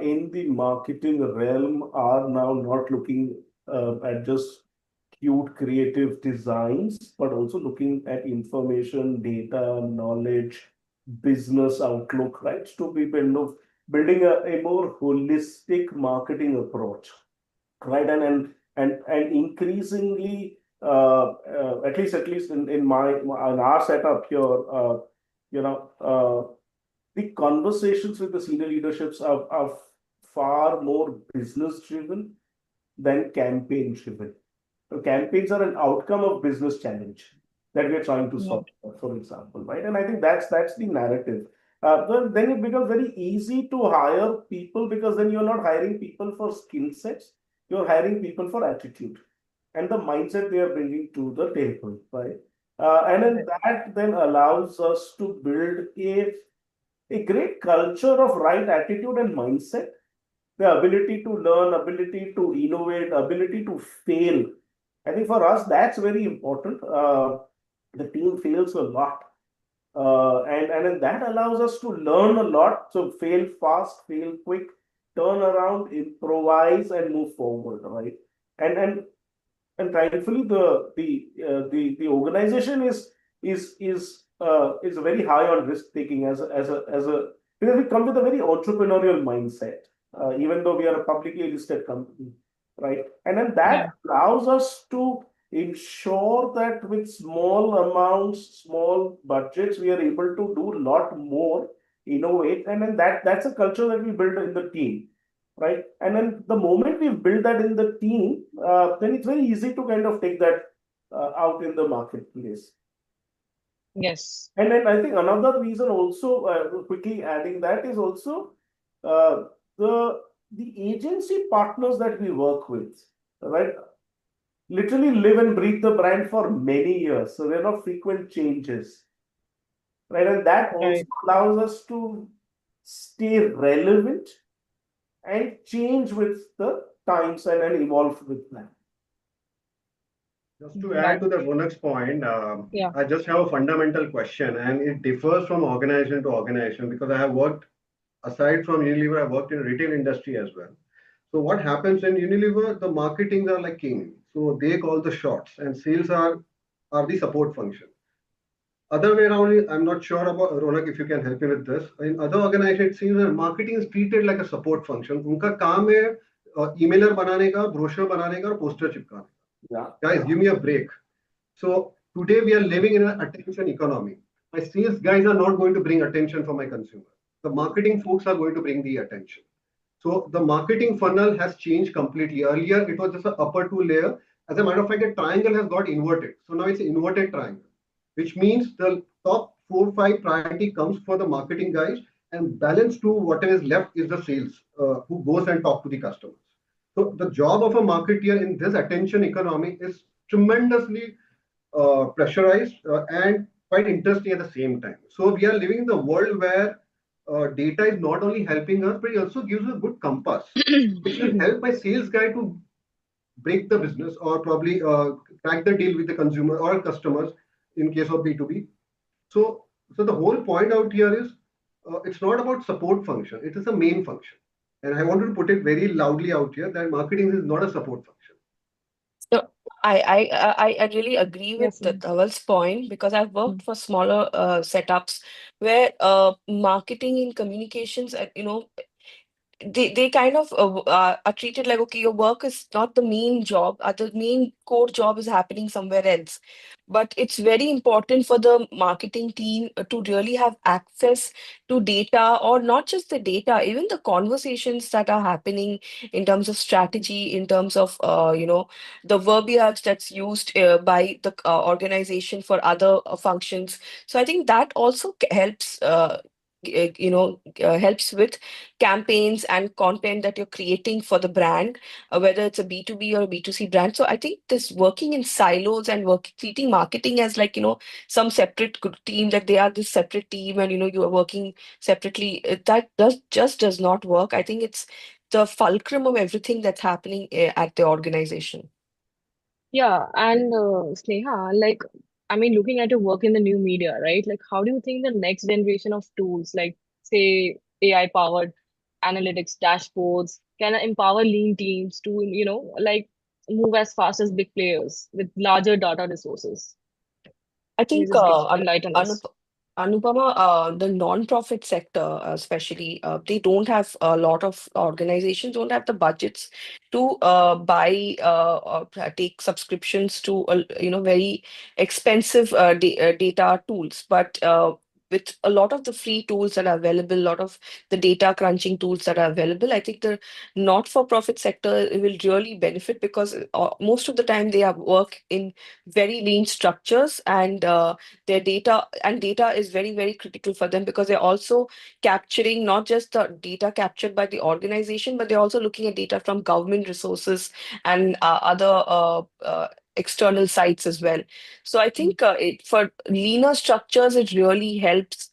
in the marketing realm are now not looking at just cute creative designs, but also looking at information, data, knowledge, business outlook, right? To be building a more holistic marketing approach, right? And increasingly, at least in our setup here, you know, the conversations with the senior leaderships are far more business driven than campaign driven. So campaigns are an outcome of business challenge that we're trying to right. solve, for example, right? And I think that's the narrative. Then it becomes very easy to hire people because then you're not hiring people for skill sets, you're hiring people for attitude and the mindset they are bringing to the table, right? And then Right. that then allows us to build a great culture of right attitude and mindset, the ability to learn, ability to innovate, ability to fail. I think for us, that's very important. The team fails a lot. And then that allows us to learn a lot. So fail fast, fail quick, turn around, improvise, and move forward, right? And and and thankfully the organization is very high on risk taking as a because we come with a very entrepreneurial mindset, even though we are a publicly listed company, right? And then Yeah. that allows us to ensure that with small amounts, small budgets, we are able to do a lot more, innovate, and then that's a culture that we build in the team, right? And then the moment we build that in the team, then it's very easy to kind of take that out in the marketplace. Yes. And then I think another reason also, quickly adding that is also uh, the agency partners that we work with, right? Literally live and breathe the brand for many years, so there are no frequent changes, right? And that also Right. allows us to stay relevant and change with the times and evolve with them. Just to That, add to the Ronak's point, yeah. I just have a fundamental question, and it differs from organization to organization because I have worked, aside from Unilever, I worked in retail industry as well. So what happens in Unilever, the marketings are like king. So they call the shots, and sales are the support function. Other way around, I'm not sure about Ronak if you can help me with this. In other organizations, it seems that marketing is treated like a support function. उनका काम है emailer बनाने का, brochure बनाने का और poster चिपकाने का. Yeah. Guys, give me a break. So today we are living in an attention economy. My sales guys are not going to bring attention for my consumer. The marketing folks are going to bring the attention. So the marketing funnel has changed completely. Earlier, it was just an upper two layer. As a matter of fact, a triangle has got inverted. So now it's an inverted triangle, which means the top 4 5 priority comes for the marketing guys, and balance to whatever is left is the sales who goes and talk to the customers. So the job of a marketeer in this attention economy is tremendously pressurized and quite interesting at the same time. So we are living in the world where data is not only helping us, but it also gives a good compass, which will help my sales guy to break the business or probably crack the deal with the consumer or customers in case of B2B. So, so the whole point out here is it's not about support function; it is a main function. And I wanted to put it very loudly out here that marketing is not a support function. So I really agree with Yes, the ma'am. Dhaval's point because I've Mm. worked for smaller setups where marketing and communications, they kind of are treated like, okay, your work is not the main job, the main core job is happening somewhere else. But it's very important for the marketing team to really have access to data, or not just the data, even the conversations that are happening in terms of strategy, in terms of the verbiage that's used by the organization for other functions. So I think that also helps helps with campaigns and content that you're creating for the brand, whether it's a B2B or a B2C brand. So I think this working in silos and treating marketing as like, some separate team, that they are this separate team and, you are working separately, that does not work. I think it's the fulcrum of everything that's happening at the organization. Yeah, and Sneha, like, I mean, looking at your work in the new media, right? Like, how do you think the next generation of tools, like, say, AI-powered analytics dashboards, can empower lean teams to, like, move as fast as big players with larger data resources? I Can you think just give enlighten us? Anupama, the non-profit sector, especially, they don't have a lot of organizations, don't have the budgets to buy or take subscriptions to very expensive data tools. But with a lot of the free tools that are available, a lot of the data crunching tools that are available, I think the not-for-profit sector will really benefit because most of the time they have work in very lean structures, and their data is very, very critical for them because they're also capturing not just the data captured by the organization, but they're also looking at data from government resources and other external sites as well. So I think for leaner structures it really helps,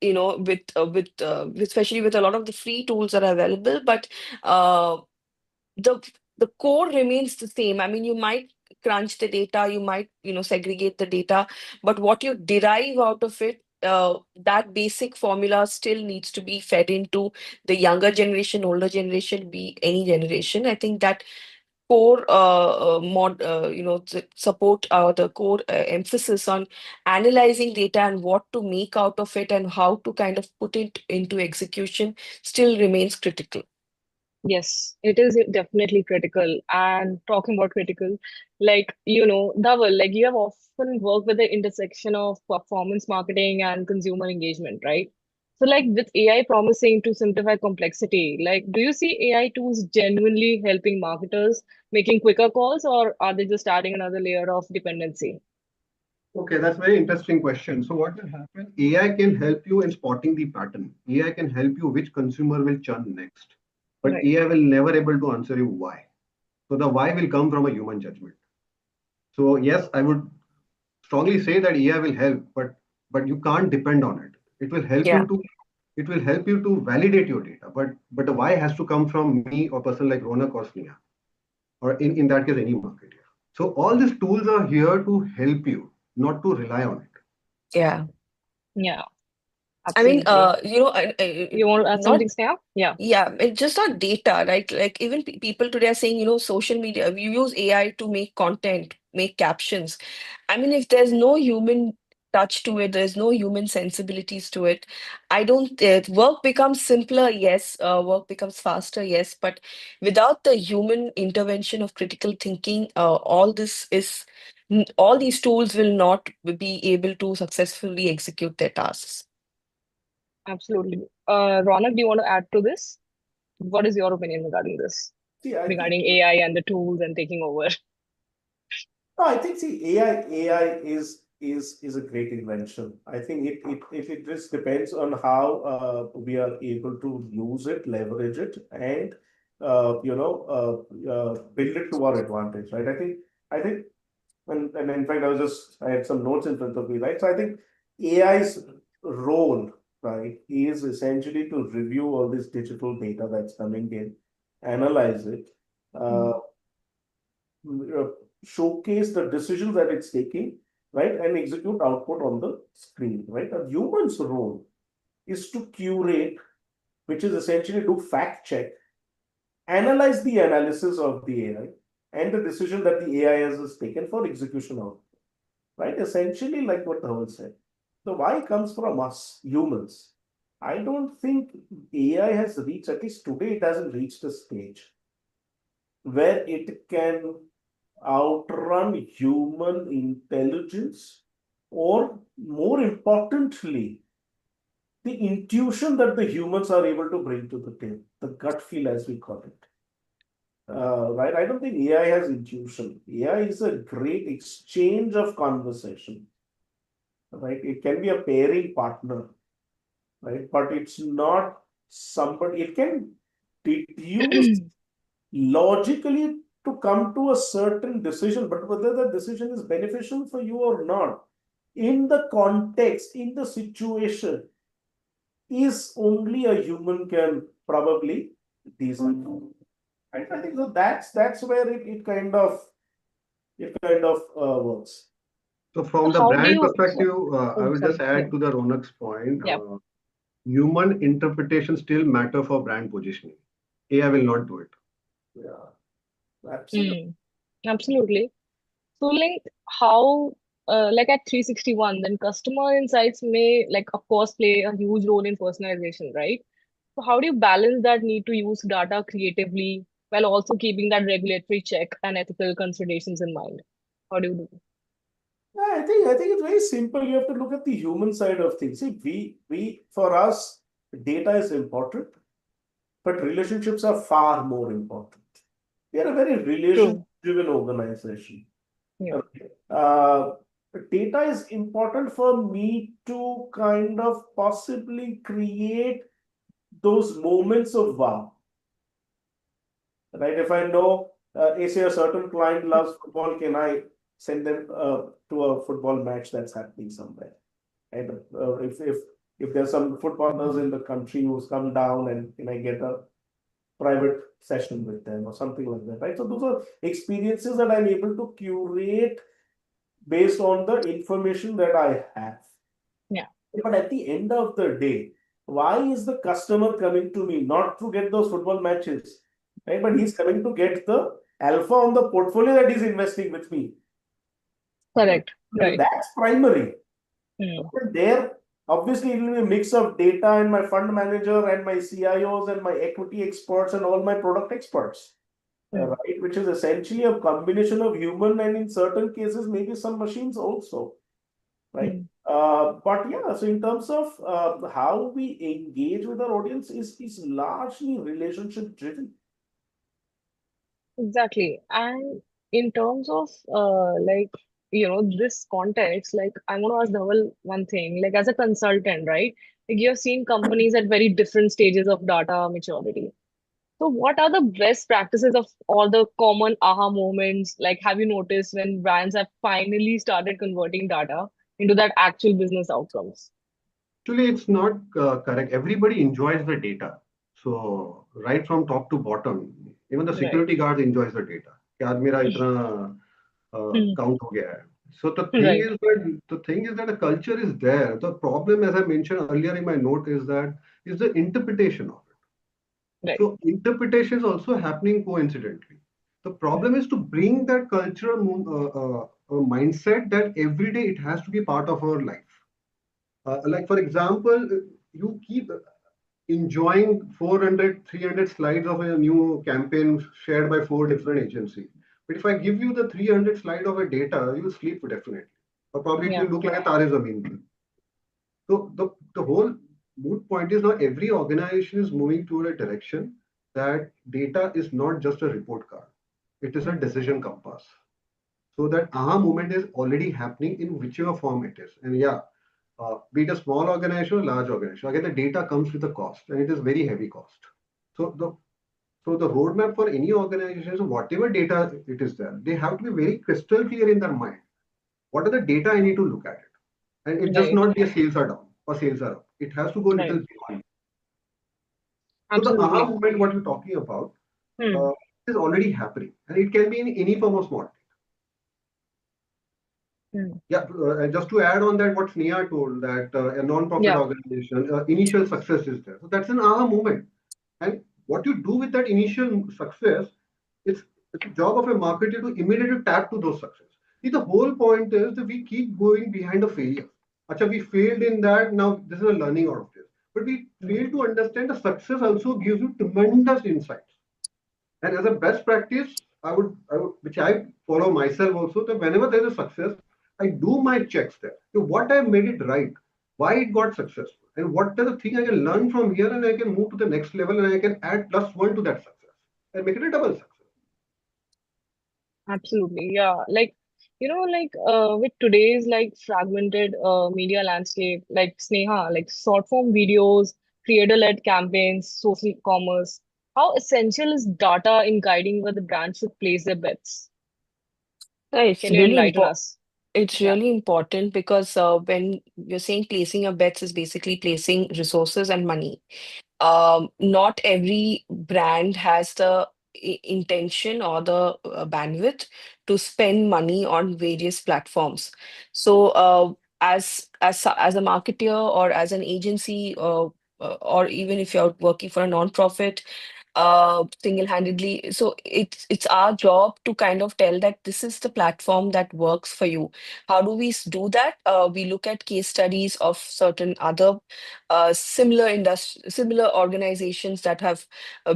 especially with a lot of the free tools that are available. But uh, the the core remains the same. I mean, you might crunch the data, you might, segregate the data, but what you derive out of it, that basic formula still needs to be fed into the younger generation, older generation, be any generation. I think that core support, the core emphasis on analyzing data and what to make out of it and how to kind of put it into execution still remains critical. Yes, it is definitely critical. And talking about critical, like, Dhaval, like you have often worked with the intersection of performance marketing and consumer engagement, right? So, like with AI promising to simplify complexity, like, do you see AI tools genuinely helping marketers making quicker calls, or are they just adding another layer of dependency? Okay, that's a very interesting question. So what will happen? AI can help you in spotting the pattern. AI can help you which consumer will churn next. But Right. AI will never able to answer you why. So the why will come from a human judgment. So yes, I would strongly say that AI will help, but you can't depend on it. It will help you Yeah. to it will help you to validate your data, but the why has to come from me or person like Ronak or Sneha, or in that case any marketer. So all these tools are here to help you, not to rely on it. Yeah. Yeah, I mean, absolutely. You want to add not something, Sneha? Yeah. yeah, it's just not data, right? Like even people today are saying, social media, we use AI to make content, make captions. I mean, if there's no human touch to it, there's no human sensibilities to it. I don't, work becomes simpler, yes, work becomes faster, yes, but without the human intervention of critical thinking, all these tools will not be able to successfully execute their tasks. Absolutely. Ronak, do you want to add to this? What is your opinion regarding this? See, I think Regarding AI and the tools and taking over? no, I think see AI is a great invention. I think it just depends on how we are able to use it, leverage it, and build it to our advantage, right? I think, and in fact, I had some notes in front of me, right? So I think AI's role, right, is essentially to review all this digital data that's coming in, analyze it, uh, uh, showcase the decisions that it's taking, right, and execute output on the screen, right? A human's role is to curate, which is essentially do fact check, analyze the analysis of the AI and the decision that the AI has taken for execution output, right? Essentially, like what Dhaval said, the why comes from us, humans. I don't think AI has reached, at least today, it hasn't reached a stage where it can outrun human intelligence, or more importantly, the intuition that the humans are able to bring to the table, the gut feel, as we call it. Right? I don't think AI has intuition. AI is a great exchange of conversation, right? It can be a pairing partner, right? But it's not somebody, it can deduce logically to come to a certain decision, but whether the decision is beneficial for you or not, in the context, in the situation, is only a human can probably design. I think so that's where it kind of works. So from the How do brand you? perspective, I Oh, will just sorry. Yeah. add to the Ronak's point. Yeah. Human interpretation still matter for brand positioning. AI will not do it. Yeah, absolutely. Mm, absolutely. So, like, how, like at 361, then customer insights may, like, of course, play a huge role in personalization, right? So, how do you balance that need to use data creatively while also keeping that regulatory check and ethical considerations in mind? How do you do? Yeah, I think it's very simple. You have to look at the human side of things. See, we for us, data is important, but relationships are far more important. We are a very True. relation-driven organization. Yeah. Okay. Data is important for me to kind of possibly create those moments of wow, right? If I know, say a certain client loves football, can I send them to a football match that's happening somewhere? And if there's some footballers in the country who's come down, and can I get a private session with them or something like that, right? So those are experiences that I'm able to curate based on the information that I have. Yeah. But at the end of the day, why is the customer coming to me? Not to get those football matches, right? But he's coming to get the alpha on the portfolio that he's investing with me. Right? Correct. And Right. that's primary. Mm, But there, obviously, it will be a mix of data and my fund manager and my CIOs and my equity experts and all my product experts, mm, right? Which is essentially a combination of human and in certain cases, maybe some machines also, right? mm. But yeah, so in terms of how we engage with our audience is largely relationship driven. Exactly. And in terms of like this context, like I want to ask Dhaval one thing, like as a consultant, right? Like you have seen companies at very different stages of data maturity. So what are the best practices of all the common aha moments? Like have you noticed when brands have finally started converting data into that actual business outcomes? Actually, it's not correct. Everybody enjoys the data. So right from top to bottom, even the Right. security guard enjoys the data. कि आज मेरा इतना Hmm. count हो गया है. So Right. the thing is that the culture is there. The problem, as I mentioned earlier in my note, is the interpretation of it. Right. So interpretation is also happening coincidentally. The Hmm. problem is to bring that cultural mindset that every day it has to be part of our life. Like for example, you keep enjoying 400, 300 slides of a new campaign shared by four different agencies. But if I give you the 300 slide of a data, you sleep definitely. Or probably it Yeah. will look like a Tare Zameen. So the whole moot point is now every organization is moving toward a direction that data is not just a report card. It is a Hmm. decision compass. So that aha moment is already happening in whichever form it is. And yeah, be it a small organization or large organization, again, the data comes with a cost and it is very heavy cost. So So the roadmap for any organization, so whatever data it is there, they have to be very crystal clear in their mind. What are the data I need to look at it? And it just Right. not be a sales are down or sales are up. It has to go a Right. little beyond. So the aha Absolutely. moment, what you're talking about, Hmm. is already happening, and it can be in any form of small. Hmm. Yeah, and just to add on that, what Sneha told, that a non-profit Yeah. organization, initial success is there. So that's an aha moment. And what you do with that initial success, it's, it's a job of a marketer to immediately tap to those success. See, the whole point is that we keep going behind a failure. Acha, we failed in that, now this is a learning out of this. But we Hmm. fail to understand the success also gives you tremendous insights. And as a best practice, which I follow myself also, that whenever there's a success, I do my checks there. So what I made it right, why it got successful, and what are the thing I can learn from here, and I can move to the next level, and I can add +1 to that success and make it a double success. Absolutely. Yeah. With today's fragmented media landscape, like Sneha, like short form videos, creator-led campaigns, social commerce, how essential is data in guiding where the brand should place their bets? Yeah, it's Can you really enlighten important. us? It's Yeah. really important because when you're saying placing your bets is basically placing resources and money. Not every brand has the intention or the bandwidth to spend money on various platforms. So, as a marketer or as an agency, or even if you're working for a nonprofit, single-handedly, so it's our job to kind of tell that this is the platform that works for you. How do we do that? We look at case studies of certain other similar organizations that have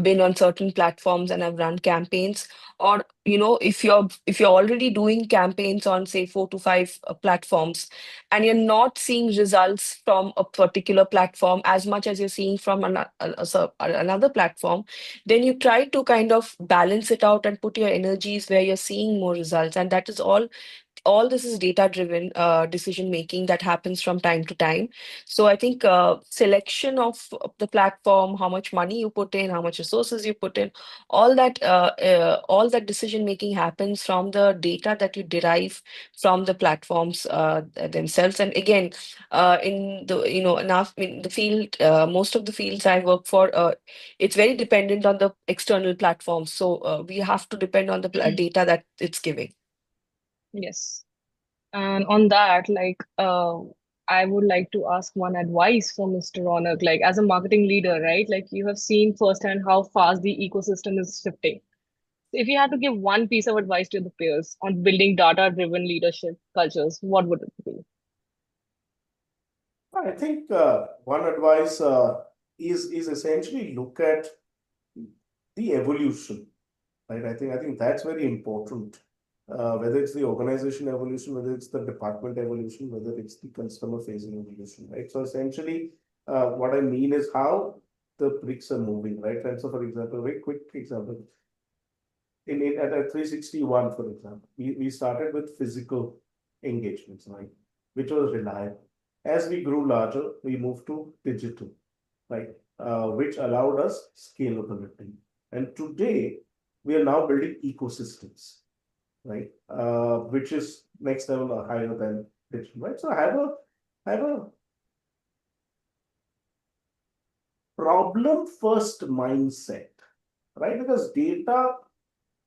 been on certain platforms and have run campaigns. Or if you're already doing campaigns on say 4 to 5 platforms, and you're not seeing results from a particular platform as much as you're seeing from another platform, then you try to kind of balance it out and put your energies where you're seeing more results. And that is all this is data driven decision making that happens from time to time. So I think selection of the platform, how much money you put in, how much resources you put in, all that decision making happens from the data that you derive from the platforms themselves. And again, in the in the field, most of the fields I work for, it's very dependent on the external platforms. So we have to depend on the data that it's giving. Yes. And on that, I would like to ask one advice from Mr. Ronak, like as a marketing leader, right? Like you have seen firsthand how fast the ecosystem is shifting. If you had to give one piece of advice to the peers on building data-driven leadership cultures, what would it be? I think one advice is essentially look at the evolution, right? I think that's very important. Whether it's the organization evolution, whether it's the department evolution, whether it's the customer facing evolution, right? So essentially, what I mean is how the bricks are moving, right? And so, for example, very quick example, at a 361, for example, we started with physical engagements, right? Which was reliable. As we grew larger, we moved to digital, right? Which allowed us scalability. And today, we are now building ecosystems, right? Which is next level or higher than digital, right? So I have a problem first mindset, right? Because data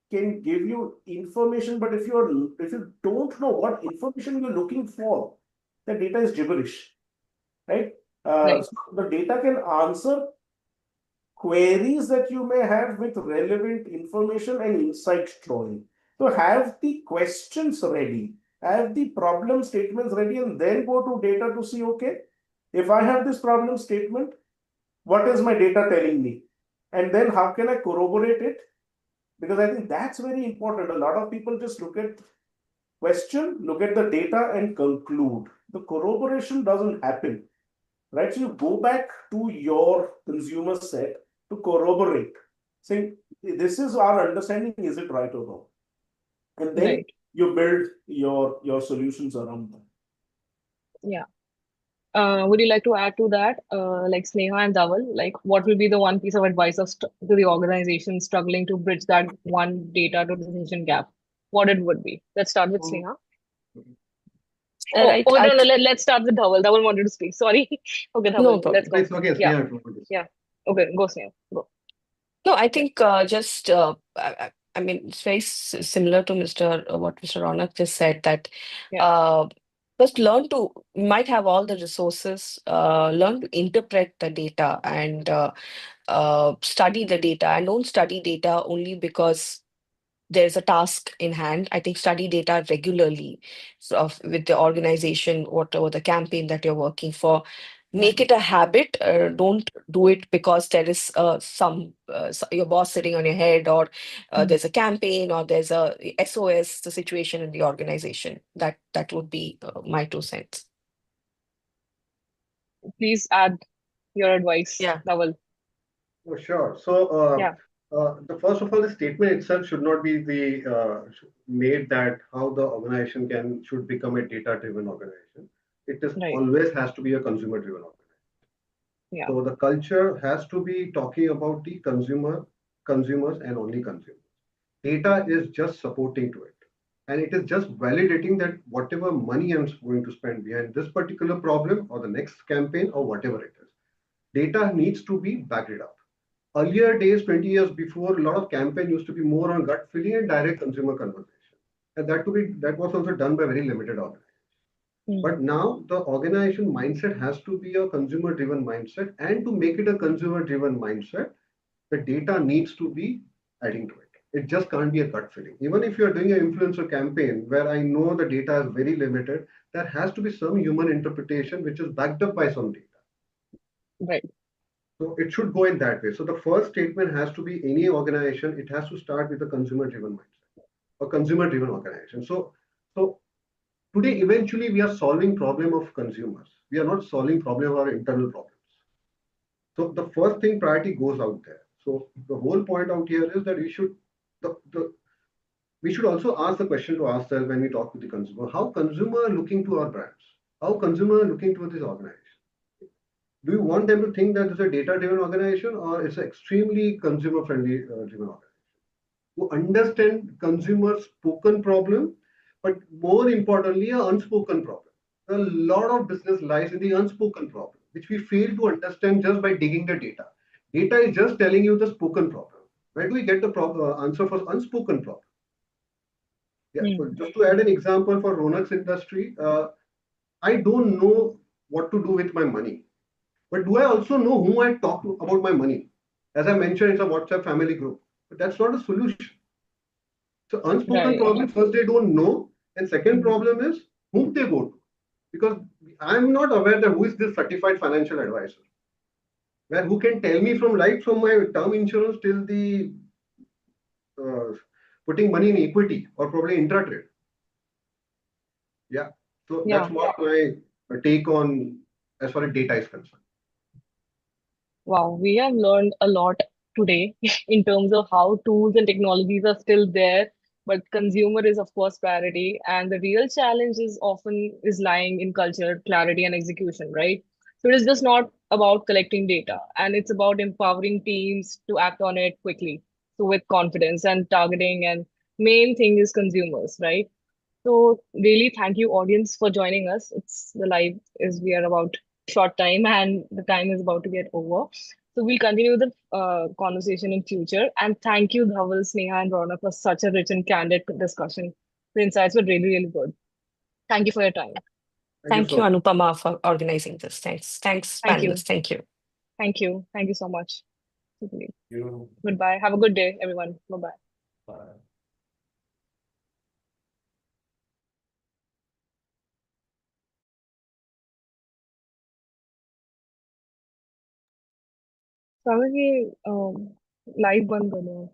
can give you information, but if you don't know what information you're looking for, the data is gibberish, right? Right, So the data can answer queries that you may have with relevant information and insight drawing. So have the questions ready, have the problem statements ready, and then go to data to see, okay, if I have this problem statement, what is my data telling me? And then how can I corroborate it? Because I think that's very important. A lot of people just look at question, look at the data, and conclude. The corroboration doesn't happen, right? So you go back to your consumer set to corroborate, saying this is our understanding, is it right or wrong? And then right. you build your solutions around that. Yeah. Would you like to add to that, like Sneha and Dhaval, like what will be the one piece of advice to the organization struggling to bridge that one data to decision gap? What it would be? Let's start with So, Sneha. And Oh, I, oh I no, no, let's start with Dhaval. Dhaval wanted to speak. Sorry. Okay, no Dhaval, let's problem. go. it's okay, Yeah, Sneha, to do this. yeah. Okay, go Sneha. Go. No, I Yeah, think just I mean it's very similar to Mr. What Mr. Ronak just said that yeah. uh, first learn to you might have all the resources, learn to interpret the data and study the data, and don't study data only because there's a task in hand. I think study data regularly, so with the organization, whatever the campaign that you're working for. Make it a habit. Don't do it because there is your boss sitting on your head, or Mm. there's a campaign, or there's a SOS, the situation in the organization. That would be my 2 cents. Please add your advice, Yeah. Dhaval. Oh, sure. So, Yeah, the first of all, the statement itself should not be the made that how the organization should become a data-driven organization. It is right. always has to be a consumer-driven organization. Yeah, So the culture has to be talking about the consumers, and only consumers. Data is just supporting to it. And it is just validating that whatever money I'm going to spend behind this particular problem or the next campaign or whatever it is, data needs to be backed it up. Earlier days, 20 years before, a lot of campaign used to be more on gut feeling and direct consumer conversation. And that was also done by very limited organizations. mm. But now the organization mindset has to be a consumer driven mindset. And to make it a consumer driven mindset, the data needs to be adding to it. It just can't be a gut feeling. Even if you're doing an influencer campaign where I know the data is very limited, there has to be some human interpretation which is backed up by some data. Right. So it should go in that way. So the first statement has to be any organization, it has to start with a consumer driven mindset, a consumer driven organization. So today, eventually, we are solving problem of consumers. We are not solving problem of our internal problems. So the first thing priority goes out there. So the whole point out here is that we should also ask the question to ourselves when we talk with the consumer: how consumer are looking to our brands? How consumer are looking to this organization? Do you want them to think that it's a data-driven organization or it's an extremely consumer-friendly driven organization? To understand consumer spoken problem, but more importantly, an unspoken problem. A lot of business lies in the unspoken problem, which we fail to understand just by digging the data. Data is just telling you the spoken problem. Where do we get the answer for unspoken problem? Yeah. So Mm. just to add an example for Ronak's industry, I don't know what to do with my money, but do I also know who I talk to about my money? As I mentioned, it's a WhatsApp family group, but that's not a solution. So unspoken Right. problem, first they don't know, and second Mm. problem is whom they go to. Because I'm not aware that who is this certified financial advisor, where who can tell me from right from my term insurance till the uh, putting money in equity or probably intra-trade. Yeah. So Yeah. that's what my take on as far as data is concerned. Wow, we have learned a lot today in terms of how tools and technologies are still there, but consumer is of course priority, and the real challenge is often is lying in culture, clarity, and execution, right? So it is just not about collecting data, and it's about empowering teams to act on it quickly, so with confidence and targeting, and main thing is consumers, right? So really thank you audience for joining us. It's the live is we are about short time and the time is about to get over. So we'll continue the conversation in future. And thank you, Dhaval, Sneha, and Rona for such a rich and candid discussion. The insights were really, really good. Thank you for your time. Thank you Thank so you, much. Anupama, for organizing this. Thanks, Thank you. panelists. Thank you. Thank you. Thank you so much. You. Goodbye. Have a good day, everyone. Bye bye. Bye. So, live बंद कर दो